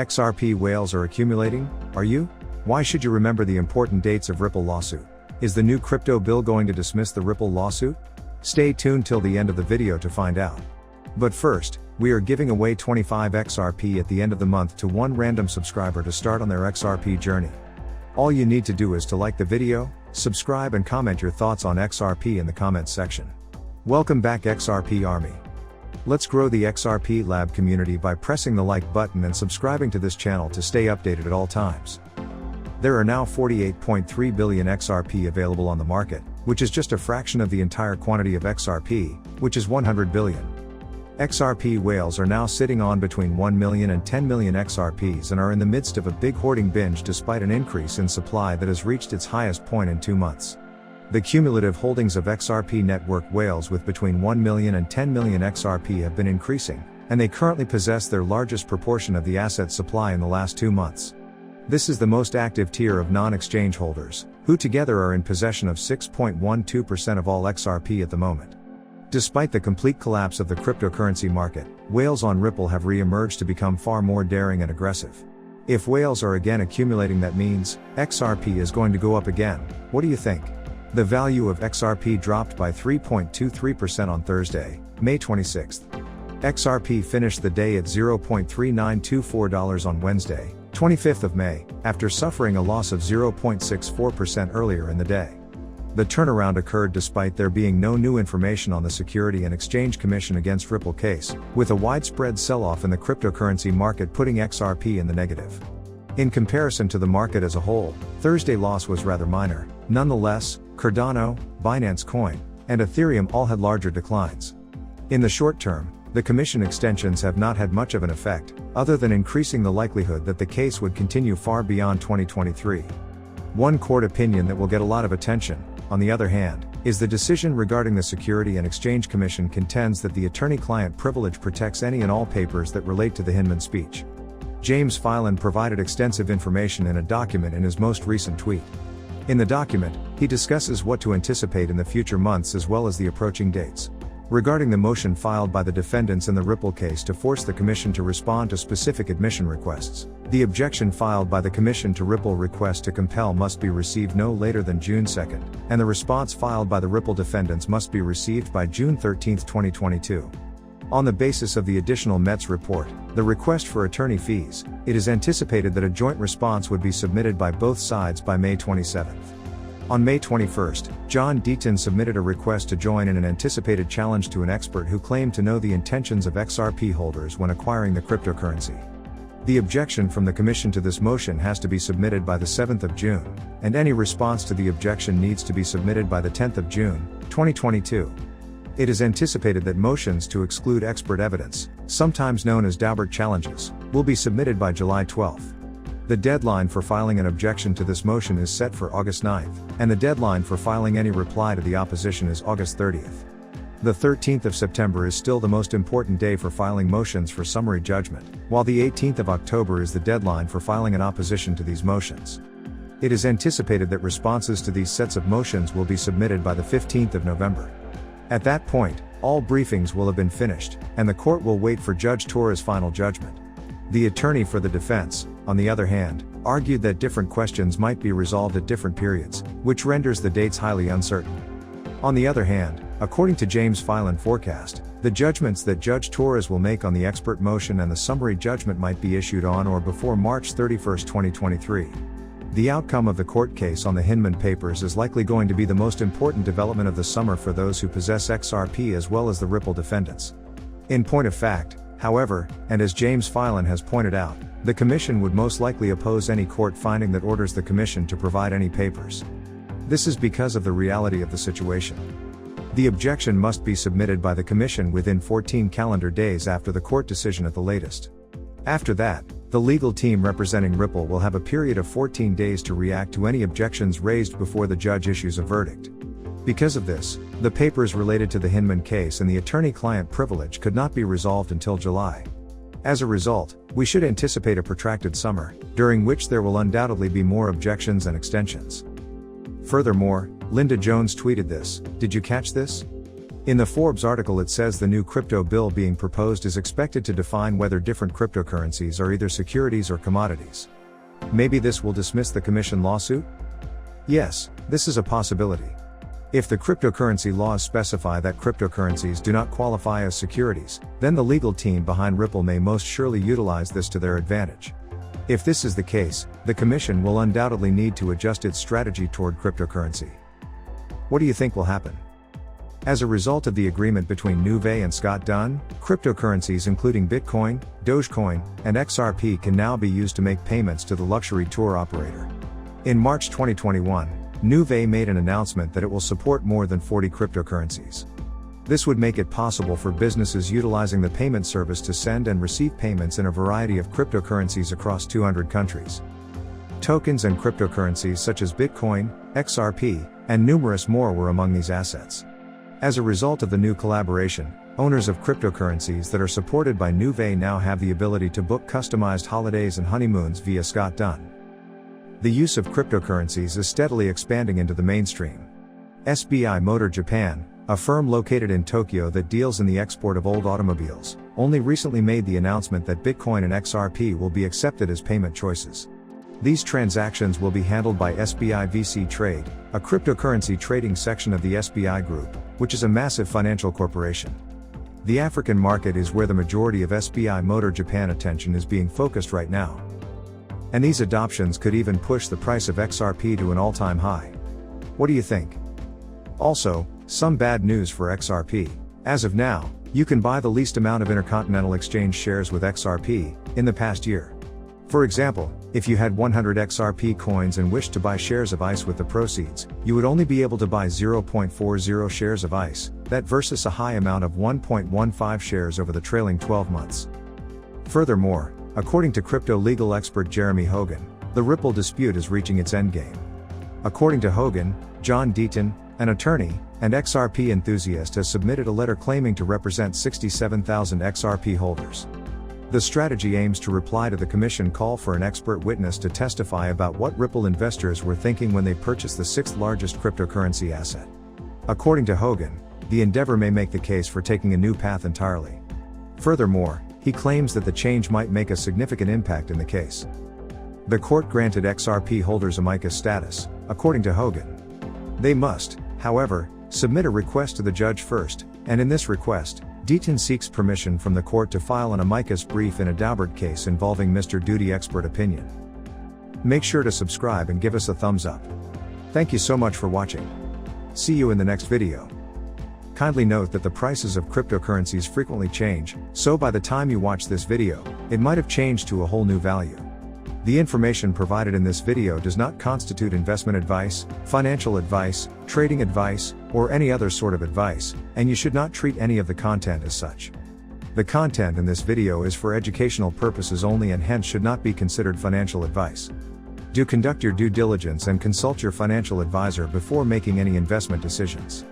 XRP whales are accumulating, are you? Why should you remember the important dates of Ripple lawsuit? Is the new crypto bill going to dismiss the Ripple lawsuit? Stay tuned till the end of the video to find out. But first, we are giving away 25 XRP at the end of the month to one random subscriber to start on their XRP journey. All you need to do is to like the video, subscribe and comment your thoughts on XRP in the comments section. Welcome back XRP Army. Let's grow the XRP Lab community by pressing the like button and subscribing to this channel to stay updated at all times. There are now 48.3 billion XRP available on the market, which is just a fraction of the entire quantity of XRP, which is 100 billion. XRP whales are now sitting on between 1 million and 10 million XRPs and are in the midst of a big hoarding binge despite an increase in supply that has reached its highest point in 2 months. The cumulative holdings of XRP network whales with between 1 million and 10 million XRP have been increasing, and they currently possess their largest proportion of the asset supply in the last 2 months. This is the most active tier of non-exchange holders, who together are in possession of 6.12% of all XRP at the moment. Despite the complete collapse of the cryptocurrency market, whales on Ripple have re-emerged to become far more daring and aggressive. If whales are again accumulating, that means XRP is going to go up again. What do you think? The value of XRP dropped by 3.23% on Thursday, May 26. XRP finished the day at $0.3924 on Wednesday, 25th of May, after suffering a loss of 0.64% earlier in the day. The turnaround occurred despite there being no new information on the Security and Exchange Commission against Ripple case, with a widespread sell-off in the cryptocurrency market putting XRP in the negative. In comparison to the market as a whole, Thursday loss was rather minor. Nonetheless, Cardano, Binance Coin, and Ethereum all had larger declines. In the short term, the commission extensions have not had much of an effect, other than increasing the likelihood that the case would continue far beyond 2023. One court opinion that will get a lot of attention, on the other hand, is the decision regarding the Security and Exchange Commission contends that the attorney-client privilege protects any and all papers that relate to the Hinman speech. James Filan provided extensive information in a document in his most recent tweet. In the document, he discusses what to anticipate in the future months as well as the approaching dates. Regarding the motion filed by the defendants in the Ripple case to force the Commission to respond to specific admission requests, the objection filed by the Commission to Ripple request to compel must be received no later than June 2, and the response filed by the Ripple defendants must be received by June 13, 2022. On the basis of the additional Mets report, the request for attorney fees, it is anticipated that a joint response would be submitted by both sides by May 27. On May 21, John Deaton submitted a request to join in an anticipated challenge to an expert who claimed to know the intentions of XRP holders when acquiring the cryptocurrency. The objection from the Commission to this motion has to be submitted by the 7th of June, and any response to the objection needs to be submitted by the 10th of June, 2022. It is anticipated that motions to exclude expert evidence, sometimes known as Daubert challenges, will be submitted by July 12. The deadline for filing an objection to this motion is set for August 9, and the deadline for filing any reply to the opposition is August 30. The 13th of September is still the most important day for filing motions for summary judgment, while the 18th of October is the deadline for filing an opposition to these motions. It is anticipated that responses to these sets of motions will be submitted by the 15th of November. At that point, all briefings will have been finished, and the court will wait for Judge Torres' final judgment. The attorney for the defense, on the other hand, argued that different questions might be resolved at different periods, which renders the dates highly uncertain. On the other hand, according to James Filan forecast, the judgments that Judge Torres will make on the expert motion and the summary judgment might be issued on or before March 31, 2023. The outcome of the court case on the Hinman papers is likely going to be the most important development of the summer for those who possess XRP as well as the Ripple defendants. In point of fact, however, and as James Filan has pointed out, the Commission would most likely oppose any court finding that orders the Commission to provide any papers. This is because of the reality of the situation. The objection must be submitted by the Commission within 14 calendar days after the court decision at the latest. After that, the legal team representing Ripple will have a period of 14 days to react to any objections raised before the judge issues a verdict. Because of this, the papers related to the Hinman case and the attorney-client privilege could not be resolved until July. As a result, we should anticipate a protracted summer, during which there will undoubtedly be more objections and extensions. Furthermore, Linda Jones tweeted this: "Did you catch this? In the Forbes article it says the new crypto bill being proposed is expected to define whether different cryptocurrencies are either securities or commodities. Maybe this will dismiss the commission lawsuit? Yes, this is a possibility. If the cryptocurrency laws specify that cryptocurrencies do not qualify as securities, then the legal team behind Ripple may most surely utilize this to their advantage. If this is the case, the commission will undoubtedly need to adjust its strategy toward cryptocurrency. What do you think will happen? As a result of the agreement between Nuvei and Scott Dunn, cryptocurrencies including Bitcoin, Dogecoin, and XRP can now be used to make payments to the luxury tour operator. In March 2021, Nuvei made an announcement that it will support more than 40 cryptocurrencies. This would make it possible for businesses utilizing the payment service to send and receive payments in a variety of cryptocurrencies across 200 countries. Tokens and cryptocurrencies such as Bitcoin, XRP, and numerous more were among these assets. As a result of the new collaboration, owners of cryptocurrencies that are supported by Nuvei now have the ability to book customized holidays and honeymoons via Scott Dunn. The use of cryptocurrencies is steadily expanding into the mainstream. SBI Motor Japan, a firm located in Tokyo that deals in the export of old automobiles, only recently made the announcement that Bitcoin and XRP will be accepted as payment choices. These transactions will be handled by SBI VC Trade, a cryptocurrency trading section of the SBI Group, which is a massive financial corporation. The African market is where the majority of SBI Motor Japan attention is being focused right now. And these adoptions could even push the price of XRP to an all-time high. What do you think? Also, some bad news for XRP. As of now, you can buy the least amount of Intercontinental Exchange shares with XRP in the past year. For example, if you had 100 XRP coins and wished to buy shares of ICE with the proceeds, you would only be able to buy 0.40 shares of ICE, that versus a high amount of 1.15 shares over the trailing 12 months. Furthermore, according to crypto legal expert Jeremy Hogan, the Ripple dispute is reaching its endgame. According to Hogan, John Deaton, an attorney, and XRP enthusiast has submitted a letter claiming to represent 67,000 XRP holders. The strategy aims to reply to the commission call for an expert witness to testify about what Ripple investors were thinking when they purchased the sixth largest cryptocurrency asset. According to Hogan, the endeavor may make the case for taking a new path entirely. Furthermore, he claims that the change might make a significant impact in the case. The court granted XRP holders amicus status, according to Hogan. They must, however, submit a request to the judge first, and in this request, Deaton seeks permission from the court to file an amicus brief in a Daubert case involving Mr. Duty expert opinion. Make sure to subscribe and give us a thumbs up. Thank you so much for watching. See you in the next video. Kindly note that the prices of cryptocurrencies frequently change, so by the time you watch this video, it might have changed to a whole new value. The information provided in this video does not constitute investment advice, financial advice, trading advice, or any other sort of advice, and you should not treat any of the content as such. The content in this video is for educational purposes only and hence should not be considered financial advice. Do conduct your due diligence and consult your financial advisor before making any investment decisions.